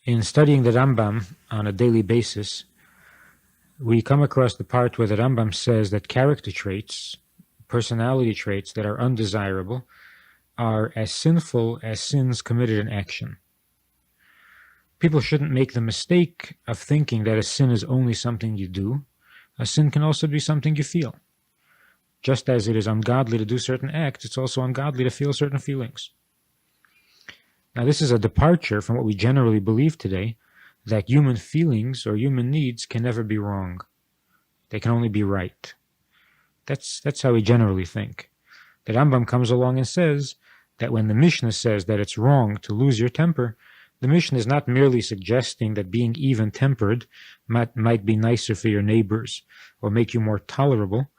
In studying the Rambam on a daily basis, we come across the part where the Rambam says that character traits, personality traits that are undesirable, are as sinful as sins committed in action. People shouldn't make the mistake of thinking that a sin is only something you do. A sin can also be something you feel. Just as it is ungodly to do certain acts, it's also ungodly to feel certain feelings. Now, this is a departure from what we generally believe today, that human feelings or human needs can never be wrong. They can only be right. That's how we generally think. The Rambam comes along and says that when the Mishnah says that it's wrong to lose your temper, the Mishnah is not merely suggesting that being even-tempered might be nicer for your neighbors or make you more tolerable.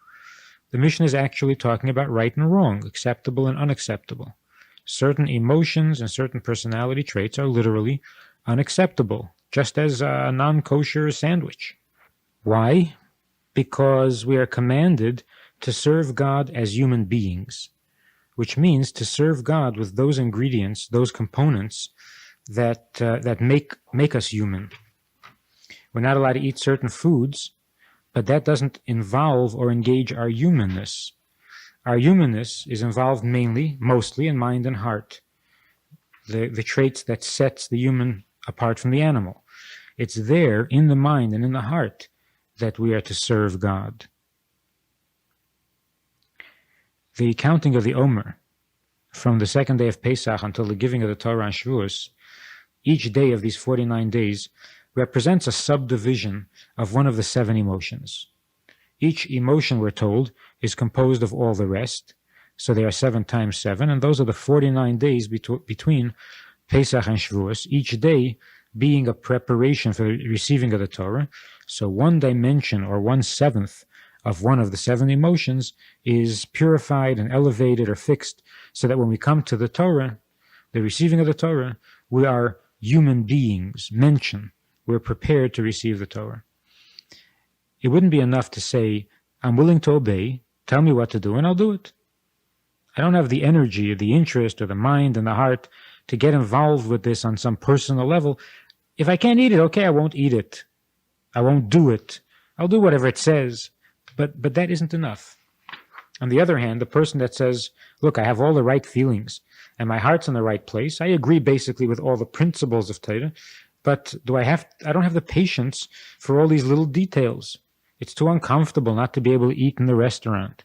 The Mishnah is actually talking about right and wrong, acceptable and unacceptable. Certain emotions and certain personality traits are literally unacceptable, just as a non-kosher sandwich. Why? Because we are commanded to serve God as human beings, which means to serve God with those ingredients, those components that make us human. We're not allowed to eat certain foods, but that doesn't involve or engage our humanness. Our humanness is involved mostly in mind and heart, the traits that sets the human apart from the animal. It's there in the mind and in the heart that we are to serve God. The counting of the Omer, from the second day of Pesach until the giving of the Torah and Shavuos, each day of these 49 days represents a subdivision of one of the 7 emotions. Each emotion, we're told, is composed of all the rest, so they are 7 times 7, and those are the 49 days between Pesach and Shavuos, each day being a preparation for the receiving of the Torah. So one dimension, or 1/7 of one of the 7 emotions, is purified and elevated or fixed, so that when we come to the Torah, the receiving of the Torah, we are human beings, mention. We're prepared to receive the Torah. It wouldn't be enough to say, I'm willing to obey, tell me what to do, and I'll do it. I don't have the energy or the interest or the mind and the heart to get involved with this on some personal level. If I can't eat it, okay, I won't eat it. I won't do it. I'll do whatever it says, but that isn't enough. On the other hand, the person that says, look, I have all the right feelings, and my heart's in the right place, I agree basically with all the principles of Torah, but I don't have the patience for all these little details. It's too uncomfortable not to be able to eat in the restaurant.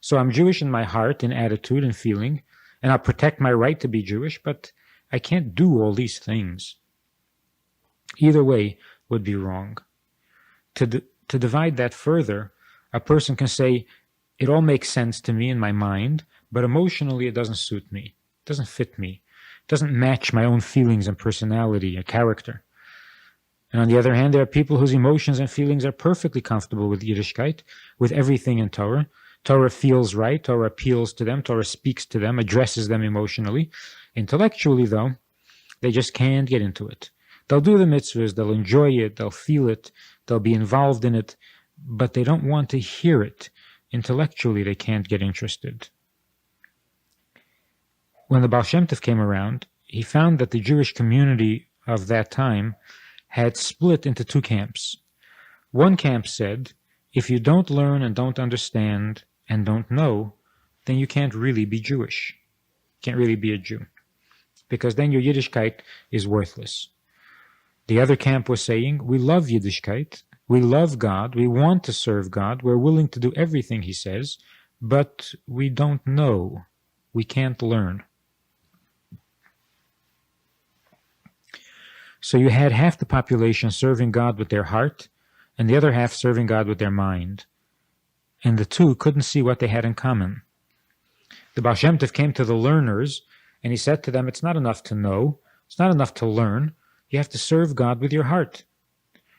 So I'm Jewish in my heart, in attitude and feeling, and I'll protect my right to be Jewish, but I can't do all these things. Either way would be wrong. To divide that further, a person can say, it all makes sense to me in my mind, but emotionally it doesn't suit me. It doesn't fit me. It doesn't match my own feelings and personality and character. And on the other hand, there are people whose emotions and feelings are perfectly comfortable with Yiddishkeit, with everything in Torah. Torah feels right, Torah appeals to them, Torah speaks to them, addresses them emotionally. Intellectually, though, they just can't get into it. They'll do the mitzvahs, they'll enjoy it, they'll feel it, they'll be involved in it, but they don't want to hear it. Intellectually, they can't get interested. When the Baal Shem Tov came around, he found that the Jewish community of that time had split into 2 camps. One camp said, if you don't learn and don't understand and don't know, then you can't really be Jewish. You can't really be a Jew, because then your Yiddishkeit is worthless. The other camp was saying, we love Yiddishkeit, we love God, we want to serve God, we're willing to do everything He says, but we don't know, we can't learn. So you had half the population serving God with their heart, and the other half serving God with their mind. And the two couldn't see what they had in common. The Baal Shem Tov came to the learners, and he said to them, it's not enough to know, it's not enough to learn, you have to serve God with your heart.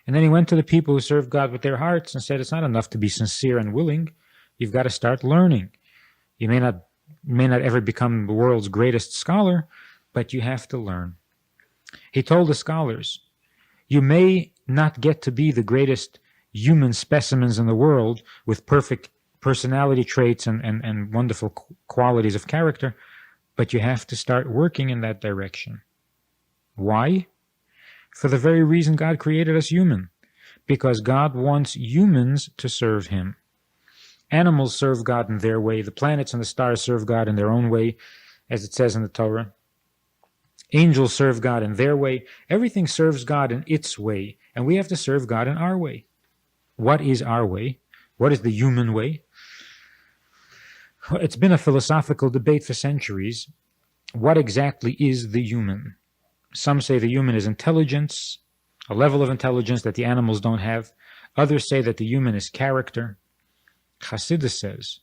And then he went to the people who served God with their hearts and said, it's not enough to be sincere and willing, you've got to start learning. You may not ever become the world's greatest scholar, but you have to learn. He told the scholars, you may not get to be the greatest human specimens in the world with perfect personality traits and wonderful qualities of character, but you have to start working in that direction. Why? for the very reason God created us human, because God wants humans to serve him. Animals serve God in their way. The planets and the stars serve God in their own way, as it says in the Torah. Angels serve God in their way. Everything serves God in its way, and we have to serve God in our way. What is our way? What is the human way? It's been a philosophical debate for centuries. What exactly is the human? Some say the human is intelligence, a level of intelligence that the animals don't have. Others say that the human is character. Chassidus says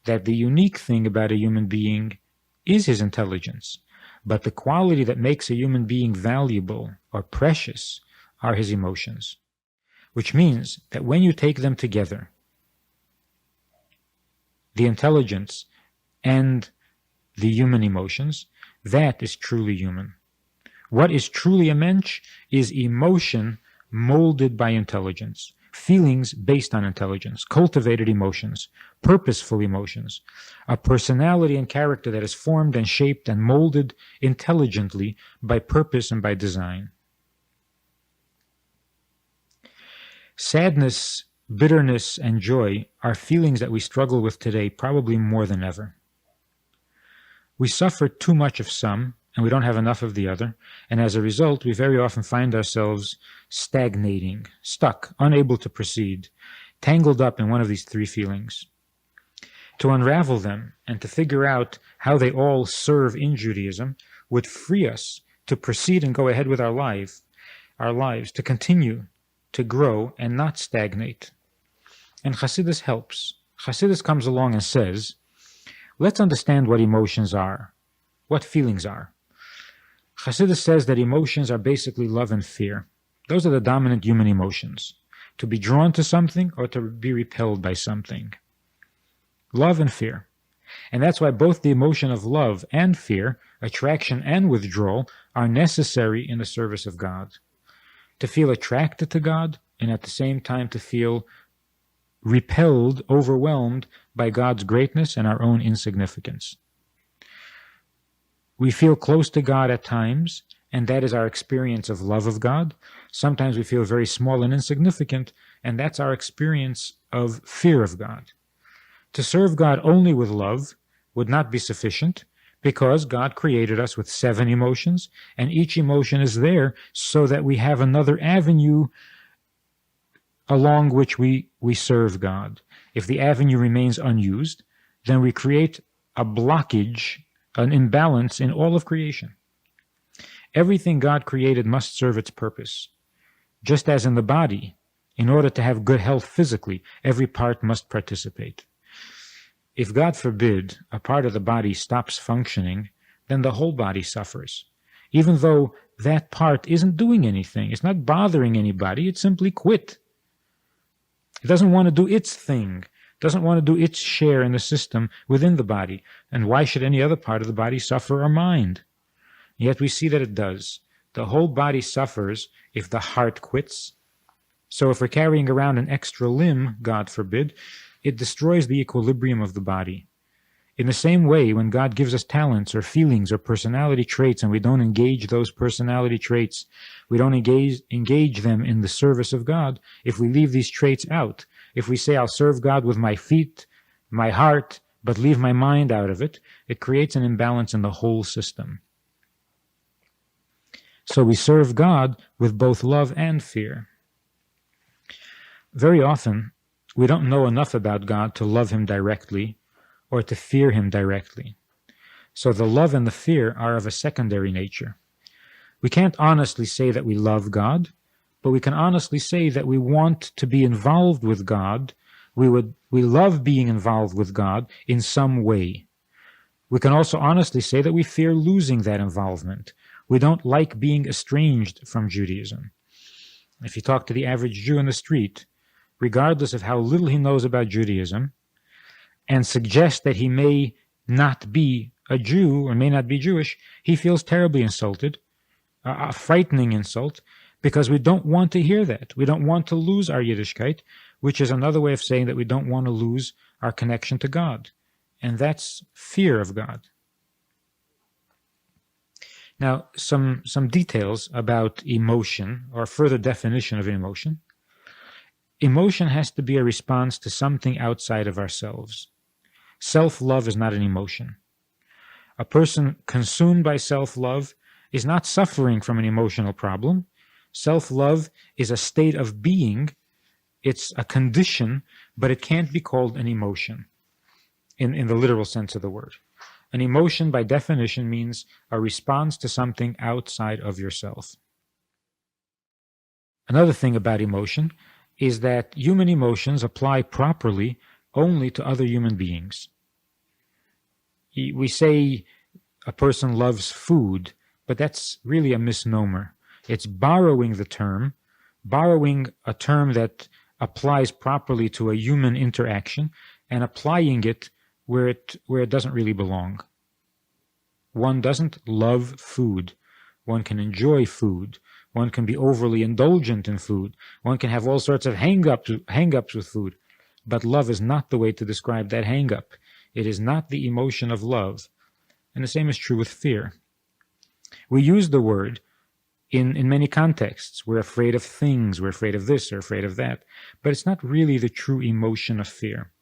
that the unique thing about a human being is his intelligence, but the quality that makes a human being valuable or precious are his emotions, which means that when you take them together, the intelligence and the human emotions, that is truly human. What is truly a mensch is emotion molded by intelligence, feelings based on intelligence, cultivated emotions, purposeful emotions, a personality and character that is formed and shaped and molded intelligently by purpose and by design. Sadness, bitterness, and joy are feelings that we struggle with today probably more than ever. We suffer too much of some, and we don't have enough of the other, and as a result, we very often find ourselves stagnating, stuck, unable to proceed, tangled up in one of these three feelings. To unravel them and to figure out how they all serve in Judaism would free us to proceed and go ahead with our lives, to continue, to grow, and not stagnate. And Chassidus helps. Chassidus comes along and says, let's understand what emotions are, what feelings are. Chassidus says that emotions are basically love and fear. Those are the dominant human emotions. To be drawn to something or to be repelled by something. Love and fear. And that's why both the emotion of love and fear, attraction and withdrawal, are necessary in the service of God. To feel attracted to God and at the same time to feel repelled, overwhelmed by God's greatness and our own insignificance. We feel close to God at times, and that is our experience of love of God. Sometimes we feel very small and insignificant, and that's our experience of fear of God. To serve God only with love would not be sufficient, because God created us with 7 emotions, and each emotion is there so that we have another avenue along which we serve God. If the avenue remains unused, then we create a blockage, an imbalance in all of creation. Everything God created must serve its purpose. Just as in the body, in order to have good health physically, every part must participate. If, God forbid, a part of the body stops functioning, then the whole body suffers. Even though that part isn't doing anything, it's not bothering anybody, it simply quit. It doesn't want to do its thing, doesn't want to do its share in the system within the body. And why should any other part of the body suffer or mind? Yet we see that it does. The whole body suffers if the heart quits. So if we're carrying around an extra limb, God forbid, it destroys the equilibrium of the body. In the same way, when God gives us talents or feelings or personality traits and we don't engage those personality traits, we don't engage them in the service of God, if we leave these traits out, if we say, I'll serve God with my feet, my heart, but leave my mind out of it, it creates an imbalance in the whole system. So we serve God with both love and fear. Very often, we don't know enough about God to love Him directly or to fear Him directly. So the love and the fear are of a secondary nature. We can't honestly say that we love God, but we can honestly say that we want to be involved with God. We love being involved with God in some way. We can also honestly say that we fear losing that involvement. We don't like being estranged from Judaism. If you talk to the average Jew in the street, regardless of how little he knows about Judaism, and suggest that he may not be a Jew or may not be Jewish, he feels terribly insulted, a frightening insult, because we don't want to hear that. We don't want to lose our Yiddishkeit, which is another way of saying that we don't want to lose our connection to God. And that's fear of God. Now, some details about emotion, or further definition of emotion. Emotion has to be a response to something outside of ourselves. Self-love is not an emotion. A person consumed by self-love is not suffering from an emotional problem. Self-love is a state of being. It's a condition, but it can't be called an emotion in the literal sense of the word. An emotion, by definition, means a response to something outside of yourself. Another thing about emotion is that human emotions apply properly only to other human beings. We say a person loves food, but that's really a misnomer. It's borrowing the term, borrowing a term that applies properly to a human interaction and applying it where it doesn't really belong. One doesn't love food. One can enjoy food. One can be overly indulgent in food. One can have all sorts of hang-ups with food. But love is not the way to describe that hang-up. It is not the emotion of love. And the same is true with fear. We use the word in many contexts. We're afraid of things. We're afraid of this or afraid of that. But it's not really the true emotion of fear.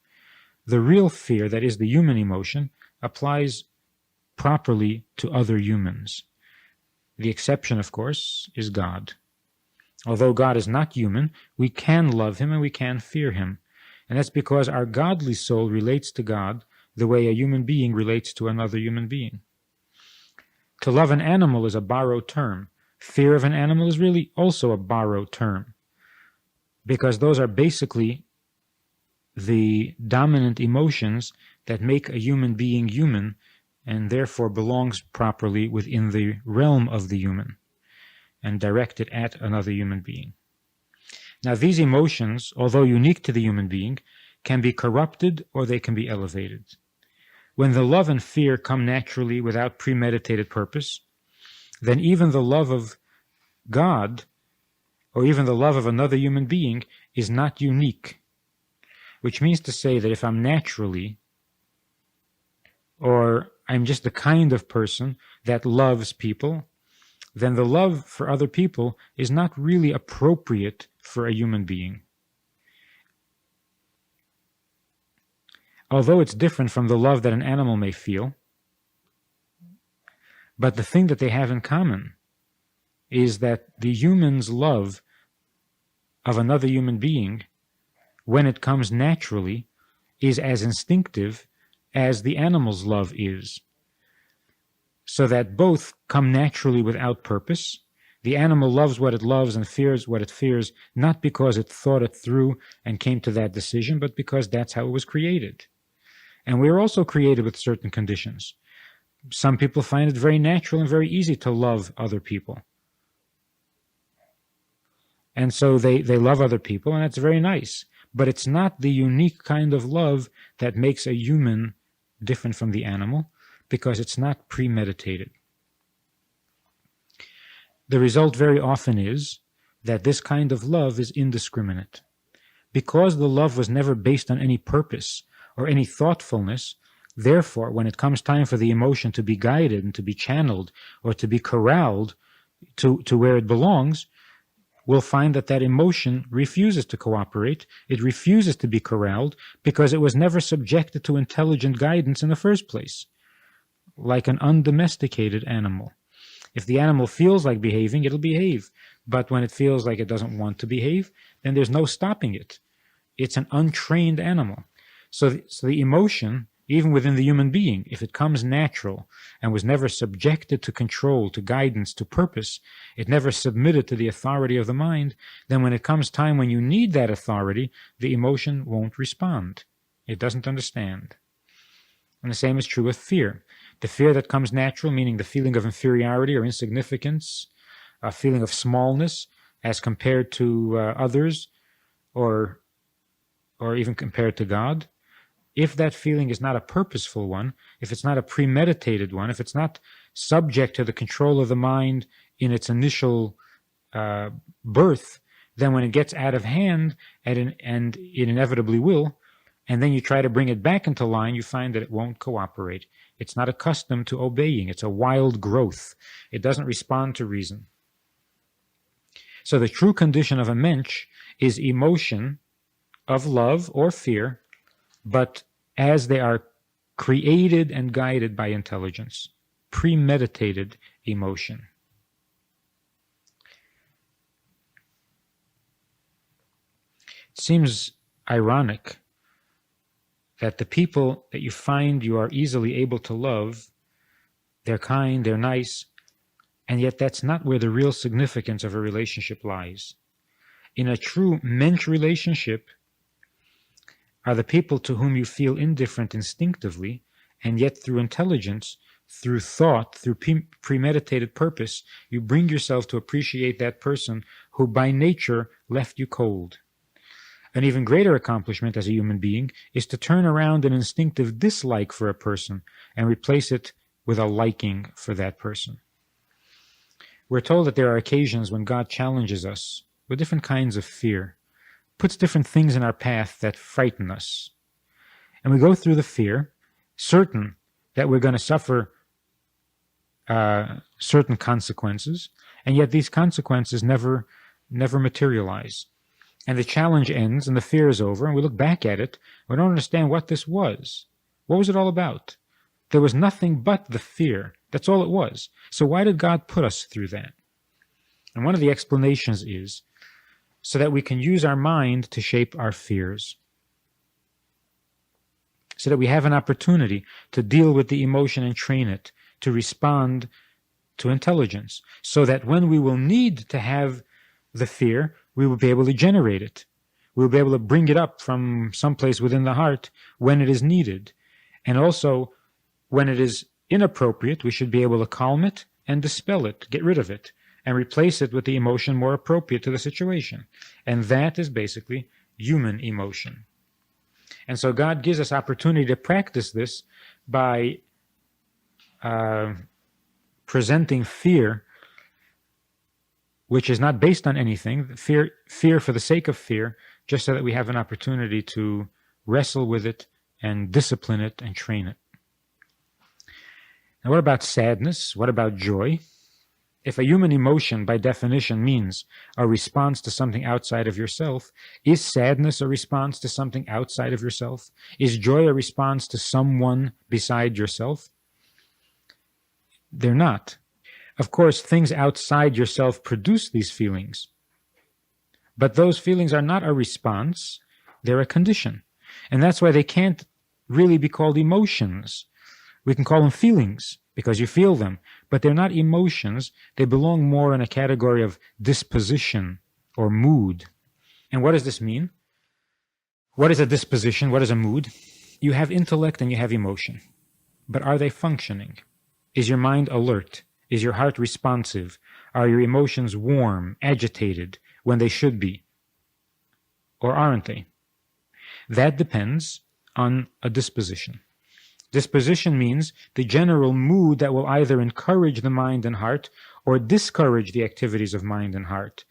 The real fear, that is the human emotion, applies properly to other humans. The exception, of course, is God. Although God is not human, we can love him and we can fear him. And that's because our godly soul relates to God the way a human being relates to another human being. To love an animal is a borrowed term. Fear of an animal is really also a borrowed term, because those are basically the dominant emotions that make a human being human, and therefore belongs properly within the realm of the human and directed at another human being. Now, these emotions, although unique to the human being, can be corrupted or they can be elevated. When the love and fear come naturally without premeditated purpose, then even the love of God or even the love of another human being is not unique, which means to say that if I'm naturally, or I'm just the kind of person that loves people, then the love for other people is not really appropriate for a human being. Although it's different from the love that an animal may feel, but the thing that they have in common is that the human's love of another human being, when it comes naturally, is as instinctive as the animal's love is. So that both come naturally without purpose. The animal loves what it loves and fears what it fears, not because it thought it through and came to that decision, but because that's how it was created. And we are also created with certain conditions. Some people find it very natural and very easy to love other people. And so they love other people, and that's very nice. But it's not the unique kind of love that makes a human different from the animal, because it's not premeditated. The result very often is that this kind of love is indiscriminate. Because the love was never based on any purpose or any thoughtfulness, therefore, when it comes time for the emotion to be guided and to be channeled or to be corralled to where it belongs, we'll find that that emotion refuses to cooperate. It refuses to be corralled because it was never subjected to intelligent guidance in the first place, like an undomesticated animal. If the animal feels like behaving, it'll behave. But when it feels like it doesn't want to behave, then there's no stopping it. It's an untrained animal. So the emotion, even within the human being, if it comes natural and was never subjected to control, to guidance, to purpose, it never submitted to the authority of the mind, then when it comes time when you need that authority, the emotion won't respond. It doesn't understand. And the same is true with fear. The fear that comes natural, meaning the feeling of inferiority or insignificance, a feeling of smallness as compared to others, or even compared to God, if that feeling is not a purposeful one, if it's not a premeditated one, if it's not subject to the control of the mind in its initial birth, then when it gets out of hand, and it inevitably will, and then you try to bring it back into line, you find that it won't cooperate. It's not accustomed to obeying. It's a wild growth. It doesn't respond to reason. So the true condition of a mensch is emotion of love or fear, but as they are created and guided by intelligence. Premeditated emotion. It seems ironic that the people that you find you are easily able to love, they're kind, they're nice, and yet that's not where the real significance of a relationship lies. In a true mensch relationship are the people to whom you feel indifferent instinctively, and yet through intelligence, through thought, through premeditated purpose, you bring yourself to appreciate that person who by nature left you cold. An even greater accomplishment as a human being is to turn around an instinctive dislike for a person and replace it with a liking for that person. We're told that there are occasions when God challenges us with different kinds of fear, puts different things in our path that frighten us. And we go through the fear, certain that we're going to suffer certain consequences, and yet these consequences never materialize. And the challenge ends, and the fear is over, and we look back at it. We don't understand what this was. What was it all about? There was nothing but the fear. That's all it was. So why did God put us through that? And one of the explanations is so that we can use our mind to shape our fears. So that we have an opportunity to deal with the emotion and train it to respond to intelligence. So that when we will need to have the fear, we will be able to generate it. We will be able to bring it up from someplace within the heart when it is needed. And also, when it is inappropriate, we should be able to calm it and dispel it, get rid of it, and replace it with the emotion more appropriate to the situation. And that is basically human emotion. And so God gives us opportunity to practice this by presenting fear, which is not based on anything, fear for the sake of fear, just so that we have an opportunity to wrestle with it and discipline it and train it. Now, what about sadness? What about joy? If a human emotion, by definition, means a response to something outside of yourself, is sadness a response to something outside of yourself? Is joy a response to someone beside yourself? They're not. Of course, things outside yourself produce these feelings. But those feelings are not a response, they're a condition. And that's why they can't really be called emotions. We can call them feelings, because you feel them, but they're not emotions. They belong more in a category of disposition or mood. And what does this mean? What is a disposition? What is a mood? You have intellect and you have emotion. But are they functioning? Is your mind alert? Is your heart responsive? Are your emotions warm, agitated, when they should be? Or aren't they? That depends on a disposition. Disposition means the general mood that will either encourage the mind and heart or discourage the activities of mind and heart.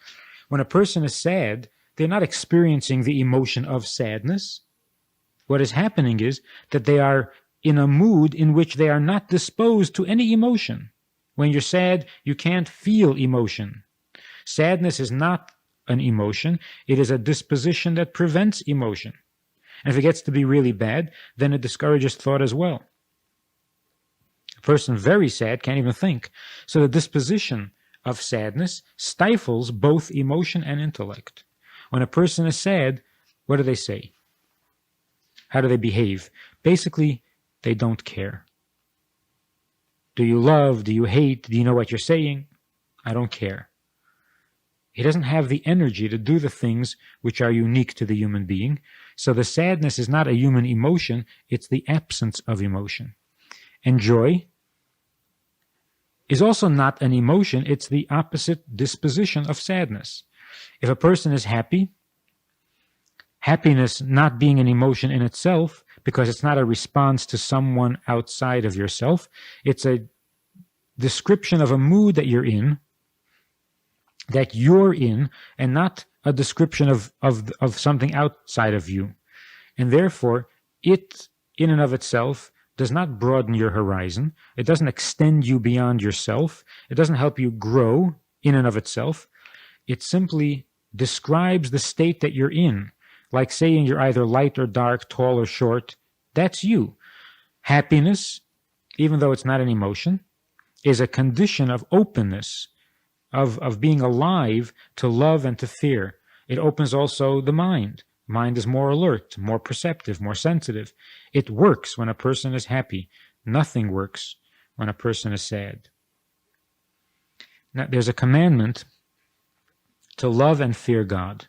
When a person is sad, they're not experiencing the emotion of sadness. What is happening is that they are in a mood in which they are not disposed to any emotion. When you're sad, you can't feel emotion. Sadness is not an emotion. It is a disposition that prevents emotion. And if it gets to be really bad, then it discourages thought as well. A person very sad can't even think. So the disposition of sadness stifles both emotion and intellect. When a person is sad, what do they say? How do they behave? Basically, they don't care. Do you love? Do you hate? Do you know what you're saying? I don't care. He doesn't have the energy to do the things which are unique to the human being. So the sadness is not a human emotion, it's the absence of emotion. And joy is also not an emotion, it's the opposite disposition of sadness. If a person is happy, happiness not being an emotion in itself, because it's not a response to someone outside of yourself, it's a description of a mood that you're in, and not a description of something outside of you. And therefore, it, in and of itself, does not broaden your horizon. It doesn't extend you beyond yourself. It doesn't help you grow in and of itself. It simply describes the state that you're in, like saying you're either light or dark, tall or short. That's you. Happiness, even though it's not an emotion, is a condition of openness, of being alive to love and to fear. It opens also the mind. Mind is more alert, more perceptive, more sensitive. It works when a person is happy. Nothing works when a person is sad. Now, there's a commandment to love and fear God.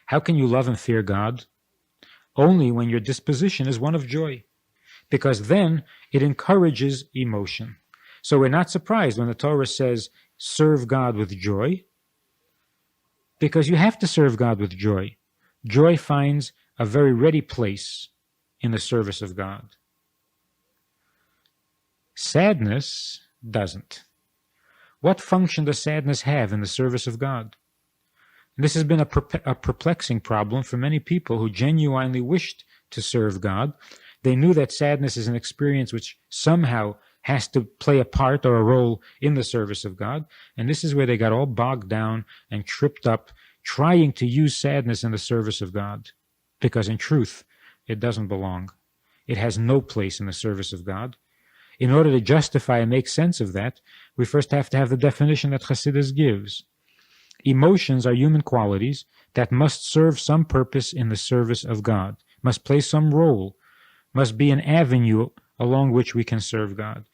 How can you love and fear God? Only when your disposition is one of joy, because then it encourages emotion. So we're not surprised when the Torah says, serve God with joy, because you have to serve God with joy. Joy finds a very ready place in the service of God. Sadness doesn't. What function does sadness have in the service of God? This has been a perplexing problem for many people who genuinely wished to serve God. They knew that sadness is an experience which somehow has to play a part or a role in the service of God. And this is where they got all bogged down and tripped up, trying to use sadness in the service of God. Because in truth, it doesn't belong. It has no place in the service of God. In order to justify and make sense of that, we first have to have the definition that Chassidus gives. Emotions are human qualities that must serve some purpose in the service of God, must play some role, must be an avenue along which we can serve God.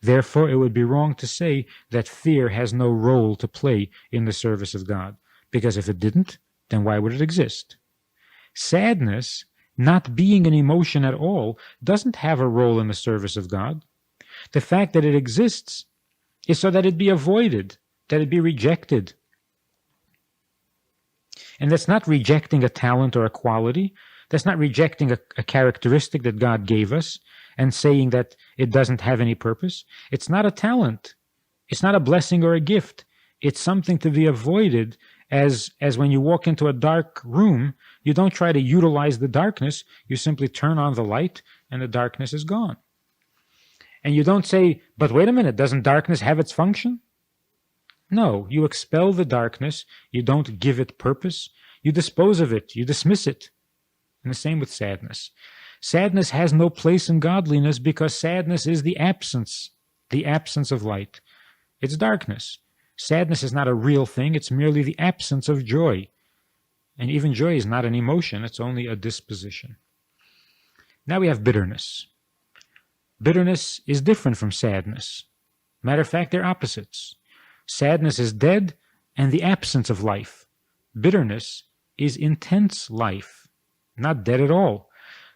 Therefore, it would be wrong to say that fear has no role to play in the service of God, because if it didn't, then why would it exist? Sadness, not being an emotion at all, doesn't have a role in the service of God. The fact that it exists is so that it be avoided, that it be rejected. And that's not rejecting a talent or a quality. That's not rejecting a characteristic that God gave us and saying that it doesn't have any purpose. It's not a talent. It's not a blessing or a gift. It's something to be avoided, as when you walk into a dark room, you don't try to utilize the darkness. You simply turn on the light and the darkness is gone. And you don't say, but wait a minute, doesn't darkness have its function? No, you expel the darkness, you don't give it purpose, you dispose of it, you dismiss it. And the same with sadness. Sadness has no place in godliness because sadness is the absence of light. It's darkness. Sadness is not a real thing, it's merely the absence of joy. And even joy is not an emotion, it's only a disposition. Now we have bitterness. Bitterness is different from sadness. Matter of fact, they're opposites. Sadness is dead and the absence of life. Bitterness is intense life, not dead at all.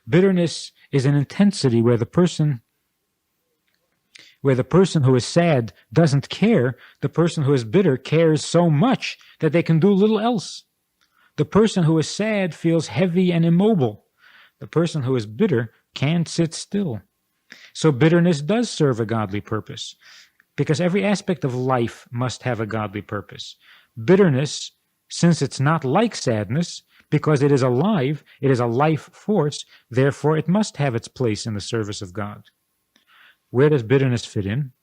Bitterness is an intensity where the person who is sad doesn't care. The person who is bitter cares so much that they can do little else. The person who is sad feels heavy and immobile. The person who is bitter can't sit still. So bitterness does serve a godly purpose, because every aspect of life must have a godly purpose. Bitterness, since it's not like sadness, because it is alive, it is a life force, therefore it must have its place in the service of God. Where does bitterness fit in?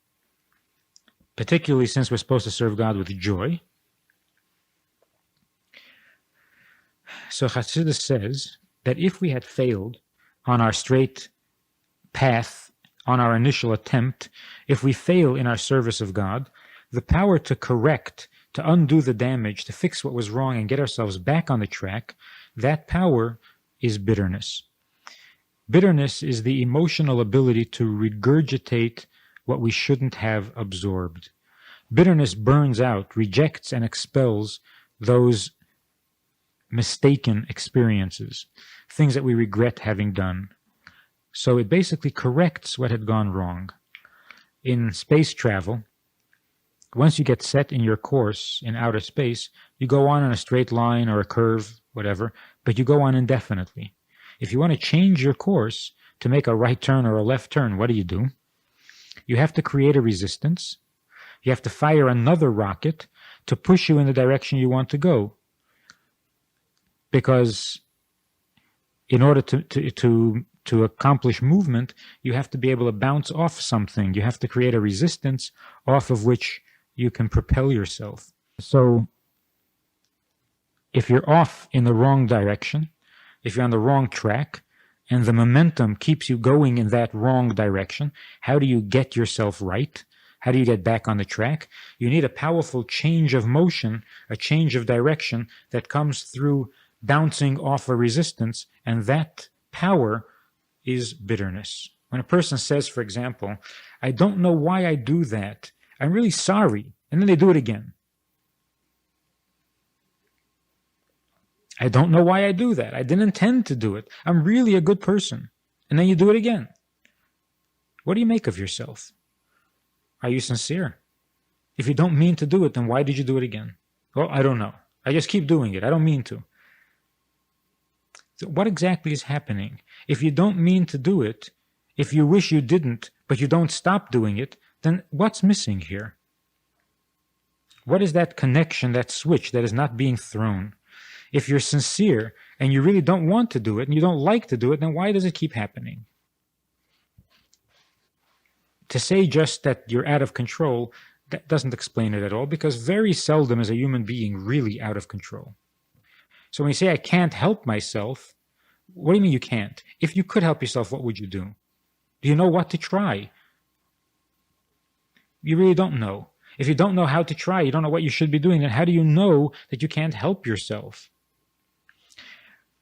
Particularly since we're supposed to serve God with joy. So Chassidus says that if we had failed on our straight path, on our initial attempt, if we fail in our service of God, the power to correct, to undo the damage, to fix what was wrong and get ourselves back on the track, that power is bitterness. Bitterness is the emotional ability to regurgitate what we shouldn't have absorbed. Bitterness burns out, rejects, and expels those mistaken experiences, things that we regret having done. So it basically corrects what had gone wrong. In space travel, once you get set in your course in outer space, you go on in a straight line or a curve, whatever, but you go on indefinitely. If you want to change your course to make a right turn or a left turn, what do? You have to create a resistance. You have to fire another rocket to push you in the direction you want to go. Because in order to to accomplish movement, you have to be able to bounce off something. You have to create a resistance off of which you can propel yourself. So if you're off in the wrong direction, if you're on the wrong track, and the momentum keeps you going in that wrong direction, how do you get yourself right? How do you get back on the track? You need a powerful change of motion, a change of direction that comes through bouncing off a resistance, and that power is bitterness. When a person says, for example, I don't know why I do that, I'm really sorry, and then they do it again. I don't know why I do that. I didn't intend to do it. I'm really a good person. And then you do it again. What do you make of yourself? Are you sincere? If you don't mean to do it, then why did you do it again? Well, I don't know. I just keep doing it. I don't mean to. So what exactly is happening? If you don't mean to do it, if you wish you didn't, but you don't stop doing it, then what's missing here? What is that connection, that switch that is not being thrown? If you're sincere and you really don't want to do it and you don't like to do it, then why does it keep happening? To say just that you're out of control, that doesn't explain it at all, because very seldom is a human being really out of control. So when you say I can't help myself, what do you mean you can't? If you could help yourself, what would you do? Do you know what to try? You really don't know. If you don't know how to try, you don't know what you should be doing, then how do you know that you can't help yourself?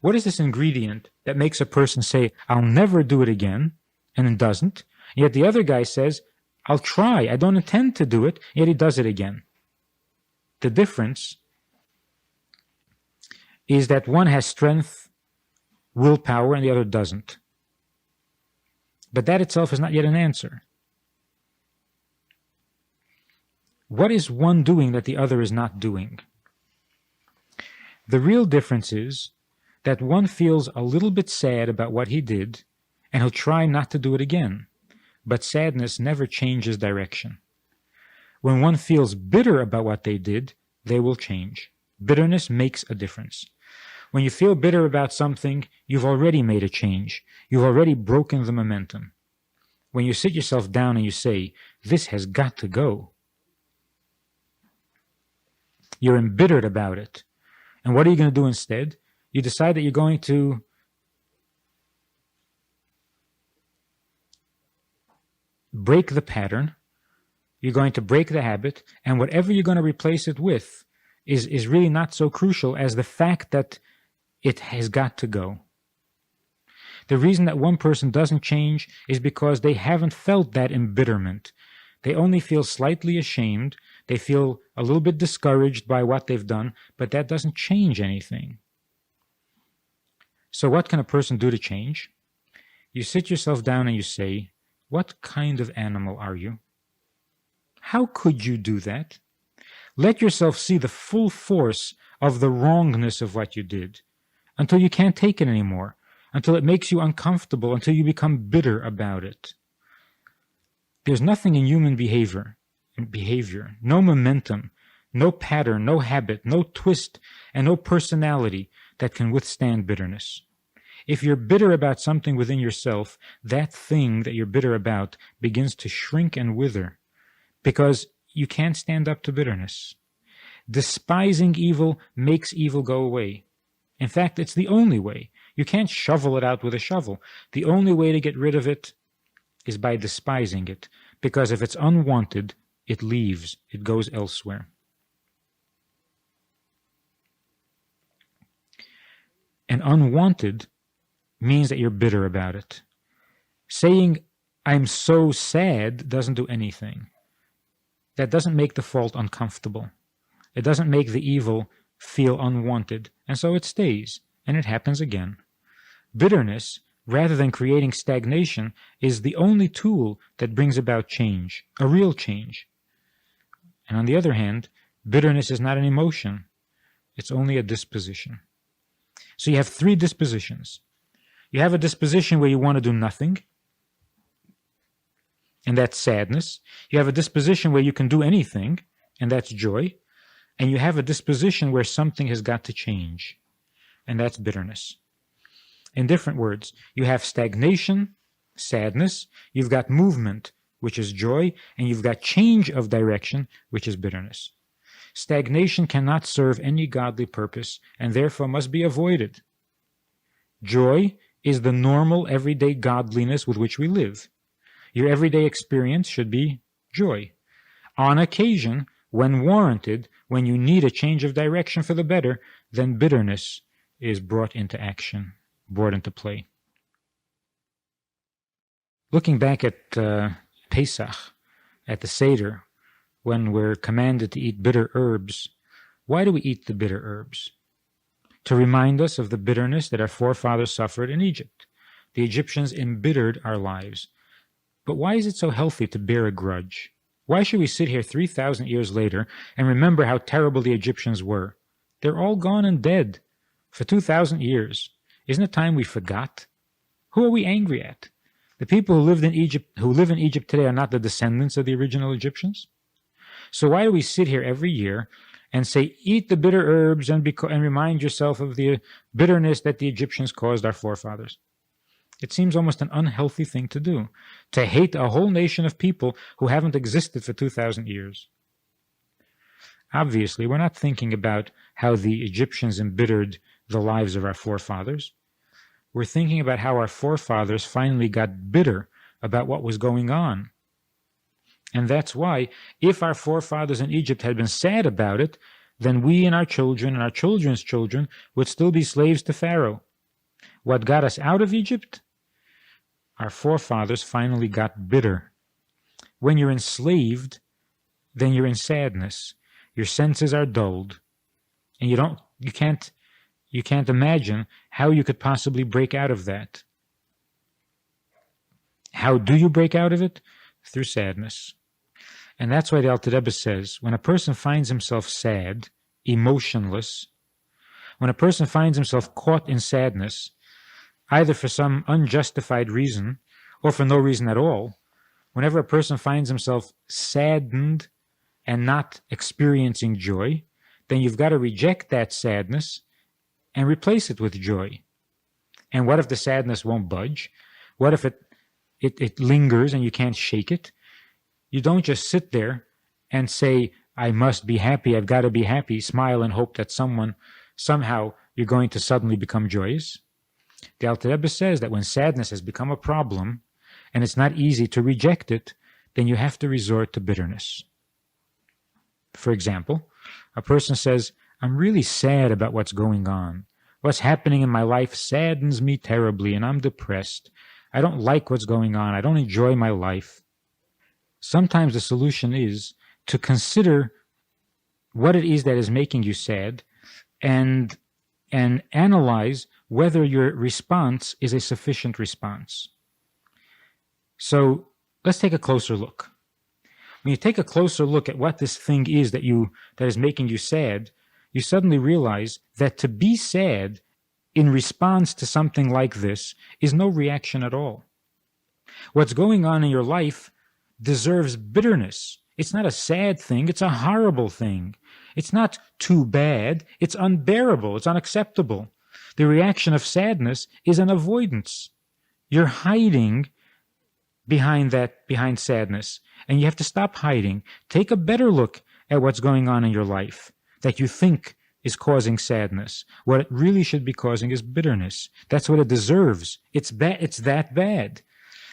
What is this ingredient that makes a person say, I'll never do it again, and then doesn't? Yet the other guy says, I'll try, I don't intend to do it, yet he does it again. The difference is that one has strength, willpower, and the other doesn't. But that itself is not yet an answer. What is one doing that the other is not doing? The real difference is that one feels a little bit sad about what he did, and he'll try not to do it again. But sadness never changes direction. When one feels bitter about what they did, they will change. Bitterness makes a difference. When you feel bitter about something, you've already made a change. You've already broken the momentum. When you sit yourself down and you say, this has got to go, you're embittered about it. And what are you going to do instead? You decide that you're going to break the pattern, you're going to break the habit, and whatever you're going to replace it with is really not so crucial as the fact that it has got to go. The reason that one person doesn't change is because they haven't felt that embitterment. They only feel slightly ashamed, they feel a little bit discouraged by what they've done, but that doesn't change anything. So what can a person do to change? You sit yourself down and you say, what kind of animal are you? How could you do that? Let yourself see the full force of the wrongness of what you did until you can't take it anymore, until it makes you uncomfortable, until you become bitter about it. There's nothing in human behavior, no momentum, no pattern, no habit, no twist, and no personality that can withstand bitterness. If you're bitter about something within yourself, that thing that you're bitter about begins to shrink and wither because you can't stand up to bitterness. Despising evil makes evil go away. In fact, it's the only way. You can't shovel it out with a shovel. The only way to get rid of it is by despising it, because if it's unwanted, it leaves, it goes elsewhere. And unwanted means that you're bitter about it. Saying, I'm so sad, doesn't do anything. That doesn't make the fault uncomfortable. It doesn't make the evil feel unwanted, and so it stays, and it happens again. Bitterness, rather than creating stagnation, is the only tool that brings about change, a real change. And on the other hand, bitterness is not an emotion. It's only a disposition. So you have three dispositions. You have a disposition where you want to do nothing, and that's sadness. You have a disposition where you can do anything, and that's joy. And you have a disposition where something has got to change, and that's bitterness. In different words, you have stagnation, sadness, you've got movement, which is joy, and you've got change of direction, which is bitterness. Stagnation cannot serve any godly purpose and therefore must be avoided. Joy is the normal, everyday godliness with which we live. Your everyday experience should be joy. On occasion, when warranted, when you need a change of direction for the better, then bitterness is brought into action, brought into play. Looking back at Pesach, at the Seder, when we're commanded to eat bitter herbs, why do we eat the bitter herbs? To remind us of the bitterness that our forefathers suffered in Egypt. The Egyptians embittered our lives. But why is it so healthy to bear a grudge? Why should we sit here 3,000 years later and remember how terrible the Egyptians were? They're all gone and dead for 2,000 years. Isn't it time we forgot? Who are we angry at? The people who live in Egypt today are not the descendants of the original Egyptians? So why do we sit here every year and say, eat the bitter herbs and remind yourself of the bitterness that the Egyptians caused our forefathers? It seems almost an unhealthy thing to do, to hate a whole nation of people who haven't existed for 2,000 years. Obviously, we're not thinking about how the Egyptians embittered the lives of our forefathers. We're thinking about how our forefathers finally got bitter about what was going on. And that's why, if our forefathers in Egypt had been sad about it, then we and our children and our children's children would still be slaves to Pharaoh. What got us out of Egypt? Our forefathers finally got bitter. When you're enslaved, then you're in sadness. Your senses are dulled, and you can't imagine how you could possibly break out of that. How do you break out of it? Through sadness. And that's why the Alter Rebbe says, when a person finds himself sad, emotionless, when a person finds himself caught in sadness, either for some unjustified reason or for no reason at all, whenever a person finds himself saddened and not experiencing joy, then you've got to reject that sadness and replace it with joy. And what if the sadness won't budge? What if it lingers and you can't shake it? You don't just sit there and say, I must be happy, I've got to be happy, smile and hope that somehow you're going to suddenly become joyous. The Alter Rebbe says that when sadness has become a problem and it's not easy to reject it, then you have to resort to bitterness. For example, a person says, I'm really sad about what's going on. What's happening in my life saddens me terribly and I'm depressed. I don't like what's going on. I don't enjoy my life. Sometimes the solution is to consider what it is that is making you sad and analyze whether your response is a sufficient response. So let's take a closer look. When you take a closer look at what this thing is that is making you sad, you suddenly realize that to be sad in response to something like this is no reaction at all. What's going on in your life deserves bitterness. It's not a sad thing, it's a horrible thing. It's not too bad, it's unbearable, it's unacceptable. The reaction of sadness is an avoidance. You're hiding behind sadness, and you have to stop hiding. Take a better look at what's going on in your life that you think is causing sadness. What it really should be causing is bitterness. That's what it deserves. It's that bad.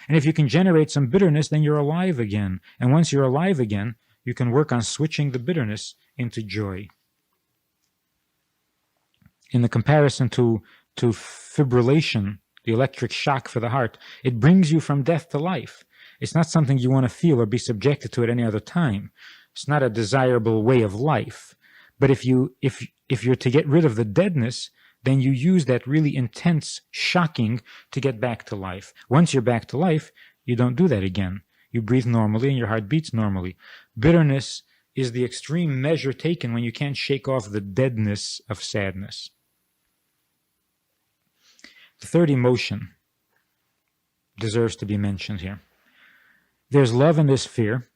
And if you can generate some bitterness, then you're alive again. And once you're alive again, you can work on switching the bitterness into joy. In the comparison to fibrillation, the electric shock for the heart, it brings you from death to life. It's not something you want to feel or be subjected to at any other time. It's not a desirable way of life. But if you're to get rid of the deadness, then you use that really intense shocking to get back to life. Once you're back to life, you don't do that again. You breathe normally and your heart beats normally. Bitterness is the extreme measure taken when you can't shake off the deadness of sadness. The third emotion deserves to be mentioned here. There's love and there's fear,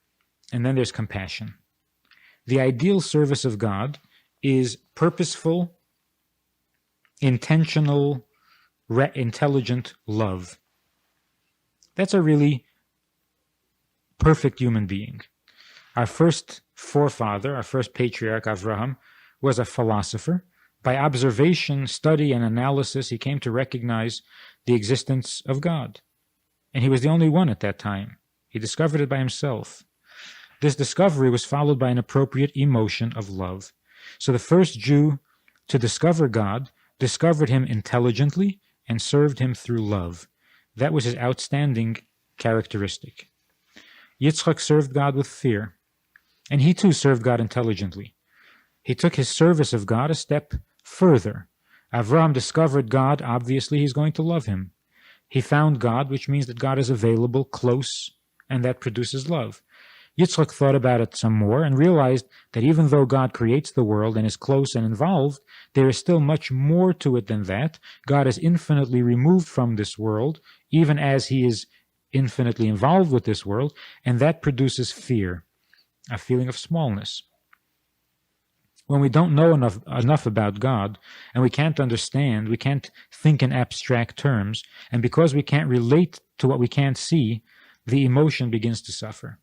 and then there's compassion. The ideal service of God is purposeful, intentional, intelligent love. That's a really perfect human being. Our first forefather, our first patriarch, Avraham, was a philosopher. By observation, study, and analysis, he came to recognize the existence of God. And he was the only one at that time. He discovered it by himself. This discovery was followed by an appropriate emotion of love. So the first Jew to discover God discovered him intelligently and served him through love. That was his outstanding characteristic. Yitzchak served God with fear, and he too served God intelligently. He took his service of God a step further. Avraham discovered God. Obviously, he's going to love him. He found God, which means that God is available, close, and that produces love. Yitzchak thought about it some more and realized that even though God creates the world and is close and involved, there is still much more to it than that. God is infinitely removed from this world, even as he is infinitely involved with this world, and that produces fear, a feeling of smallness. When we don't know enough about God, and we can't understand, we can't think in abstract terms, and because we can't relate to what we can't see, the emotion begins to suffer.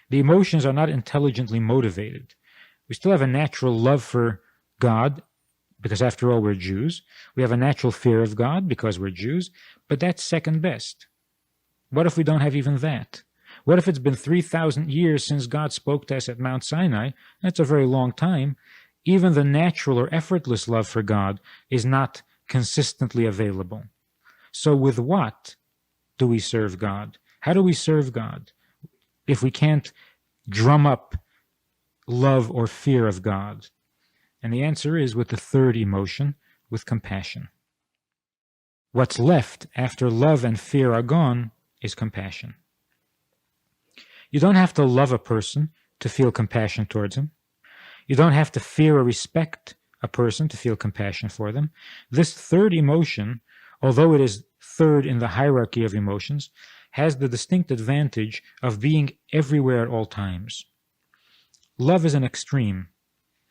The emotions are not intelligently motivated. We still have a natural love for God, because after all, we're Jews. We have a natural fear of God, because we're Jews, but that's second best. What if we don't have even that? What if it's been 3,000 years since God spoke to us at Mount Sinai? That's a very long time. Even the natural or effortless love for God is not consistently available. So with what do we serve God? How do we serve God if we can't drum up love or fear of God? And the answer is with the third emotion, with compassion. What's left after love and fear are gone is compassion. You don't have to love a person to feel compassion towards him. You don't have to fear or respect a person to feel compassion for them. This third emotion, although it is third in the hierarchy of emotions, has the distinct advantage of being everywhere at all times. Love is an extreme,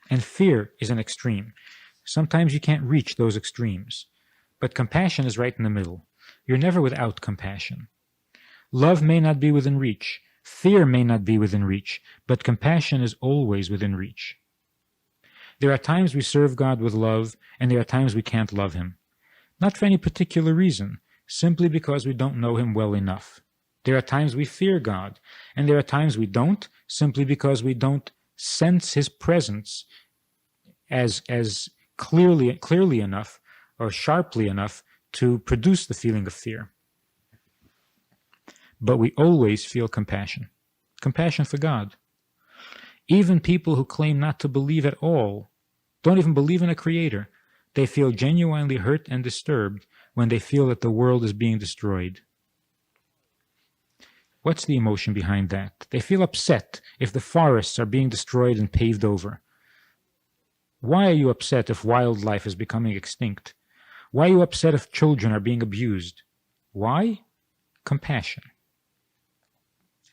and fear is an extreme. Sometimes you can't reach those extremes, but compassion is right in the middle. You're never without compassion. Love may not be within reach. Fear may not be within reach, but compassion is always within reach. There are times we serve God with love, and there are times we can't love him. Not for any particular reason, simply because we don't know him well enough. There are times we fear God, and there are times we don't, simply because we don't sense his presence as clearly enough or sharply enough to produce the feeling of fear. But we always feel compassion for God. Even people who claim not to believe at all, don't even believe in a creator, they feel genuinely hurt and disturbed when they feel that the world is being destroyed. What's the emotion behind that? They feel upset if the forests are being destroyed and paved over. Why are you upset if wildlife is becoming extinct? Why are you upset if children are being abused? Why? Compassion.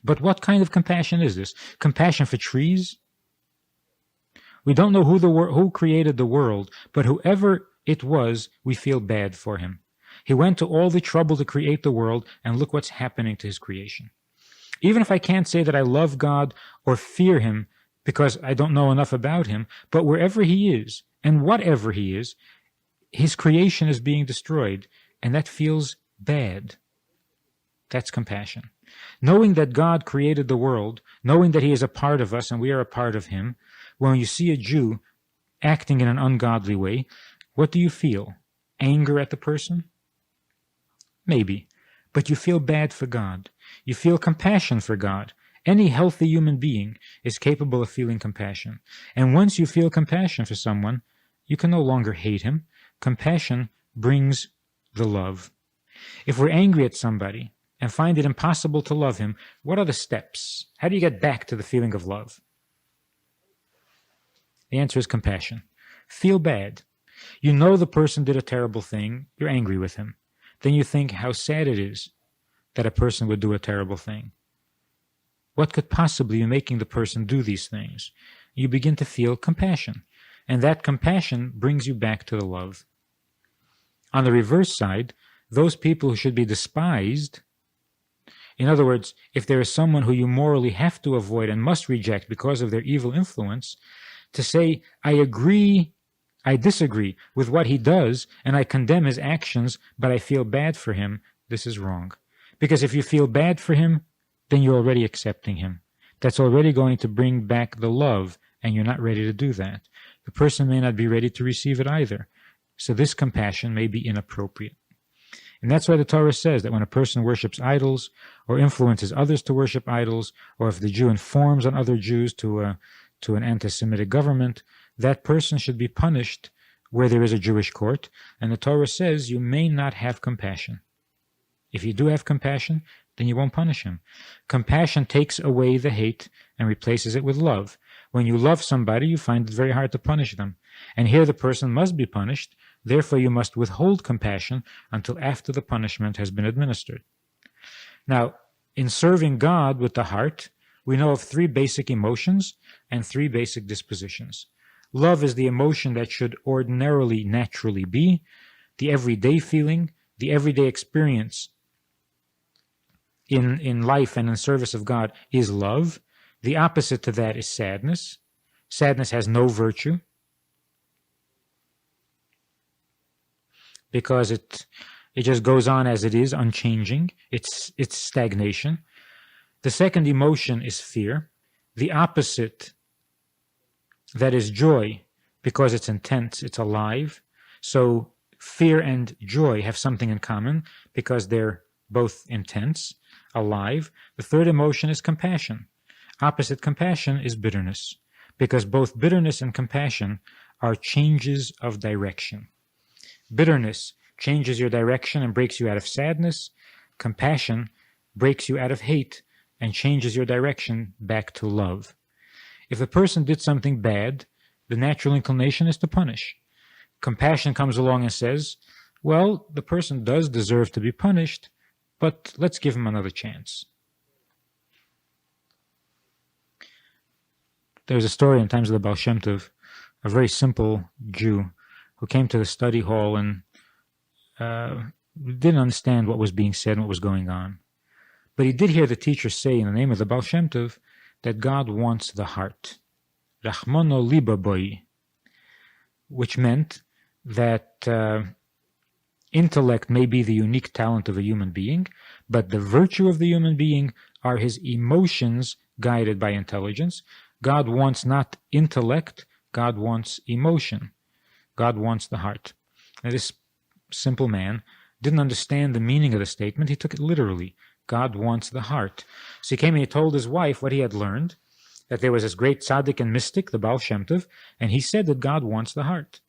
But what kind of compassion is this? Compassion for trees? We don't know who created the world, but whoever it was, we feel bad for him. He went to all the trouble to create the world, and look what's happening to his creation. Even if I can't say that I love God or fear him because I don't know enough about him, but wherever he is, and whatever he is, his creation is being destroyed, and that feels bad. That's compassion. Knowing that God created the world, knowing that he is a part of us and we are a part of him, when you see a Jew acting in an ungodly way, what do you feel? Anger at the person? Maybe. But you feel bad for God. You feel compassion for God. Any healthy human being is capable of feeling compassion. And once you feel compassion for someone, you can no longer hate him. Compassion brings the love. If we're angry at somebody and find it impossible to love him, what are the steps? How do you get back to the feeling of love? The answer is compassion. Feel bad. You know the person did a terrible thing. You're angry with him. Then you think how sad it is that a person would do a terrible thing. What could possibly be making the person do these things? You begin to feel compassion. And that compassion brings you back to the love. On the reverse side, those people who should be despised, in other words, if there is someone who you morally have to avoid and must reject because of their evil influence, to say, I disagree with what he does, and I condemn his actions, but I feel bad for him, this is wrong. Because if you feel bad for him, then you're already accepting him. That's already going to bring back the love, and you're not ready to do that. The person may not be ready to receive it either. So this compassion may be inappropriate. And that's why the Torah says that when a person worships idols or influences others to worship idols, or if the Jew informs on other Jews to an anti-Semitic government, that person should be punished where there is a Jewish court. And the Torah says you may not have compassion. If you do have compassion, then you won't punish him. Compassion takes away the hate and replaces it with love. When you love somebody, you find it very hard to punish them. And here the person must be punished. Therefore, you must withhold compassion until after the punishment has been administered. Now, in serving God with the heart, we know of 3 basic emotions and 3 basic dispositions. Love is the emotion that should ordinarily, naturally be, the everyday feeling, the everyday experience in life and in service of God is love. The opposite to that is sadness. Sadness has no virtue because it just goes on as it is, unchanging. It's stagnation. The second emotion is fear. The opposite, that is joy, because it's intense, it's alive. So fear and joy have something in common because they're both intense, alive. The third emotion is compassion. Opposite compassion is bitterness, because both bitterness and compassion are changes of direction. Bitterness changes your direction and breaks you out of sadness. Compassion breaks you out of hate and changes your direction back to love. If a person did something bad, the natural inclination is to punish. Compassion comes along and says, well, the person does deserve to be punished, but let's give him another chance. There's a story in times of the Baal Shem Tov, a very simple Jew who came to the study hall and didn't understand what was being said and what was going on. But he did hear the teacher say in the name of the Baal Shem Tov that God wants the heart. Rachmano liba boi, which meant that intellect may be the unique talent of a human being, but the virtue of the human being are his emotions guided by intelligence. God wants not intellect, God wants emotion. God wants the heart. Now, this simple man didn't understand the meaning of the statement. He took it literally. God wants the heart. So he came and he told his wife what he had learned, that there was this great tzaddik and mystic, the Baal Shem Tov, and he said that God wants the heart.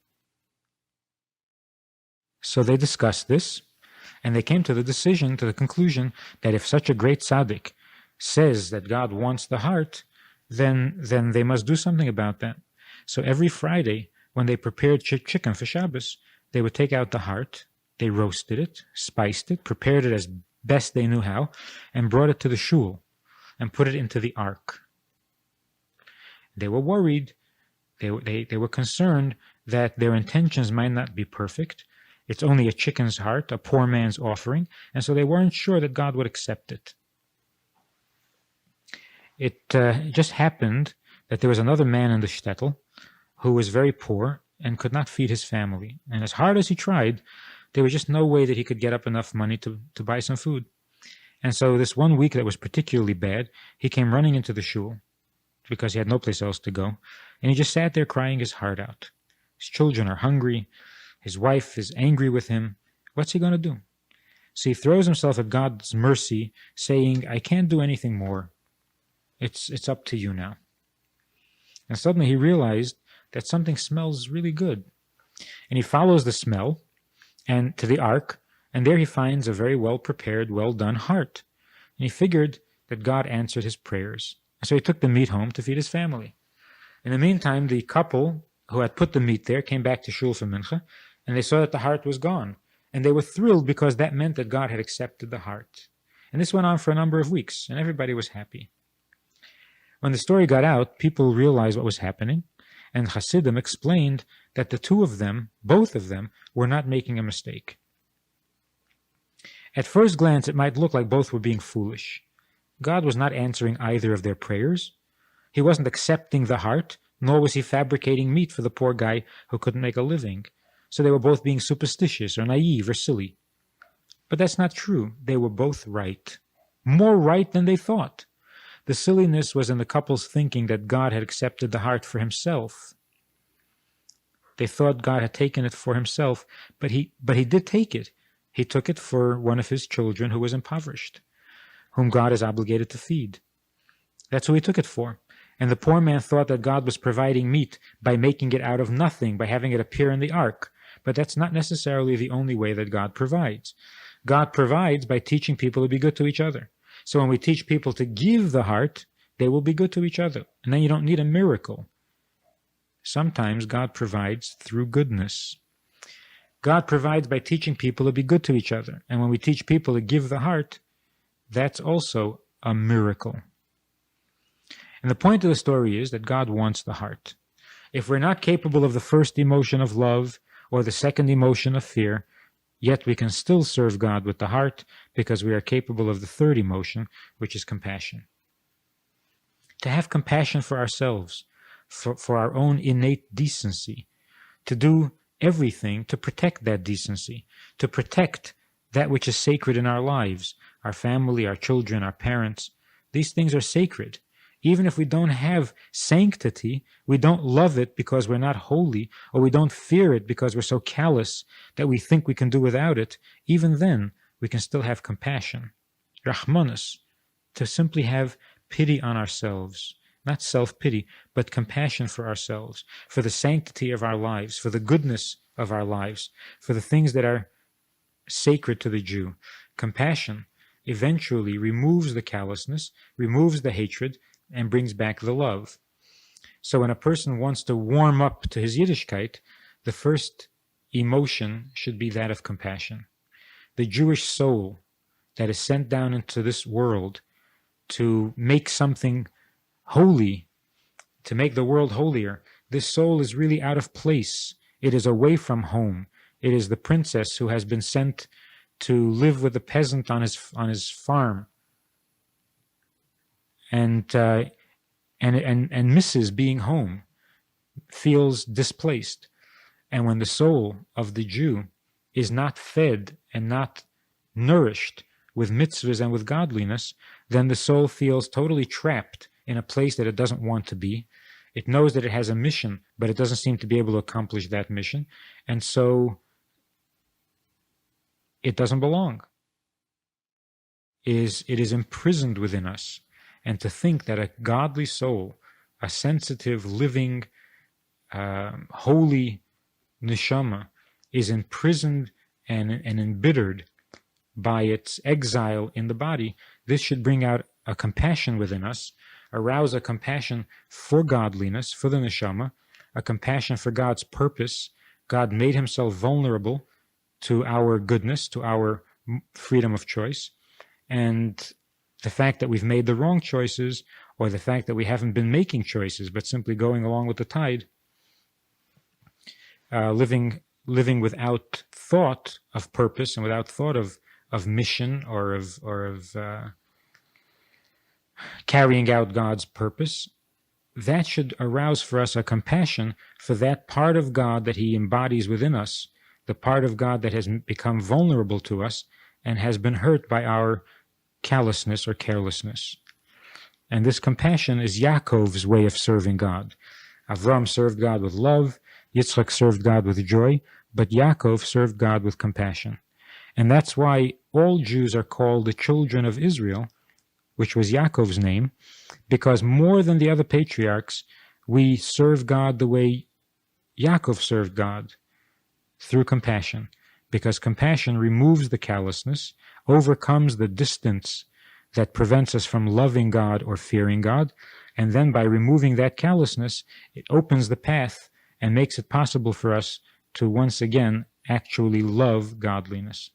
So they discussed this, and they came to the conclusion that if such a great tzaddik says that God wants the heart, then they must do something about that. So every Friday, when they prepared chicken for Shabbos, they would take out the heart, they roasted it, spiced it, prepared it as best they knew how, and brought it to the shul and put it into the ark. They were worried, they were concerned that their intentions might not be perfect. It's only a chicken's heart, a poor man's offering, and so they weren't sure that God would accept it. It just happened that there was another man in the shtetl who was very poor and could not feed his family. And as hard as he tried, there was just no way that he could get up enough money to buy some food. And so this one week that was particularly bad, he came running into the shul because he had no place else to go. And he just sat there crying his heart out. His children are hungry. His wife is angry with him. What's he going to do? So he throws himself at God's mercy, saying, I can't do anything more. It's up to you now. And suddenly he realized that something smells really good. And he follows the smell and to the ark, and there he finds a very well-prepared, well-done heart. And he figured that God answered his prayers. And so he took the meat home to feed his family. In the meantime, the couple who had put the meat there came back to shul for mincha, and they saw that the heart was gone. And they were thrilled because that meant that God had accepted the heart. And this went on for a number of weeks, and everybody was happy. When the story got out, people realized what was happening, and Hasidim explained that the two of them, both of them, were not making a mistake. At first glance, it might look like both were being foolish. God was not answering either of their prayers. He wasn't accepting the heart, nor was he fabricating meat for the poor guy who couldn't make a living. So they were both being superstitious or naive or silly. But that's not true. They were both right. More right than they thought. The silliness was in the couple's thinking that God had accepted the heart for himself. They thought God had taken it for himself, but he did take it. He took it for one of his children who was impoverished, whom God is obligated to feed. That's who he took it for. And the poor man thought that God was providing meat by making it out of nothing, by having it appear in the ark. But that's not necessarily the only way that God provides. God provides by teaching people to be good to each other. So when we teach people to give the heart, they will be good to each other. And then you don't need a miracle. Sometimes God provides through goodness. God provides by teaching people to be good to each other. And when we teach people to give the heart, that's also a miracle. And the point of the story is that God wants the heart. If we're not capable of the first emotion of love or the second emotion of fear, yet we can still serve God with the heart because we are capable of the third emotion, which is compassion. To have compassion for ourselves, for our own innate decency, to do everything to protect that decency, to protect that which is sacred in our lives, our family, our children, our parents. These things are sacred. Even if we don't have sanctity, we don't love it because we're not holy, or we don't fear it because we're so callous that we think we can do without it, even then we can still have compassion, rahmanus, to simply have pity on ourselves, not self-pity, but compassion for ourselves, for the sanctity of our lives, for the goodness of our lives, for the things that are sacred to the Jew. Compassion eventually removes the callousness, removes the hatred, and brings back the love. So when a person wants to warm up to his Yiddishkeit, the first emotion should be that of compassion. The Jewish soul that is sent down into this world to make something holy, to make the world holier, this soul is really out of place. It is away from home. It is the princess who has been sent to live with the peasant on his farm, and misses being home, feels displaced. And when the soul of the Jew is not fed and not nourished with mitzvahs and with godliness, then the soul feels totally trapped in a place that it doesn't want to be. It knows that it has a mission, but it doesn't seem to be able to accomplish that mission. And so it doesn't belong. It is imprisoned within us. And to think that a godly soul, a sensitive, living, holy neshama is imprisoned and embittered by its exile in the body, this should bring out a compassion within us, arouse a compassion for godliness, for the neshama, a compassion for God's purpose. God made himself vulnerable to our goodness, to our freedom of choice, and the fact that we've made the wrong choices, or the fact that we haven't been making choices, but simply going along with the tide, living without thought of purpose and without thought of mission or of carrying out God's purpose, that should arouse for us a compassion for that part of God that he embodies within us, the part of God that has become vulnerable to us and has been hurt by our callousness or carelessness. And this compassion is Yaakov's way of serving God. Avram served God with love, Yitzchak served God with joy, but Yaakov served God with compassion. And that's why all Jews are called the children of Israel, which was Yaakov's name, because more than the other patriarchs, we serve God the way Yaakov served God, through compassion. Because compassion removes the callousness, overcomes the distance that prevents us from loving God or fearing God, and then by removing that callousness, it opens the path and makes it possible for us to once again actually love godliness.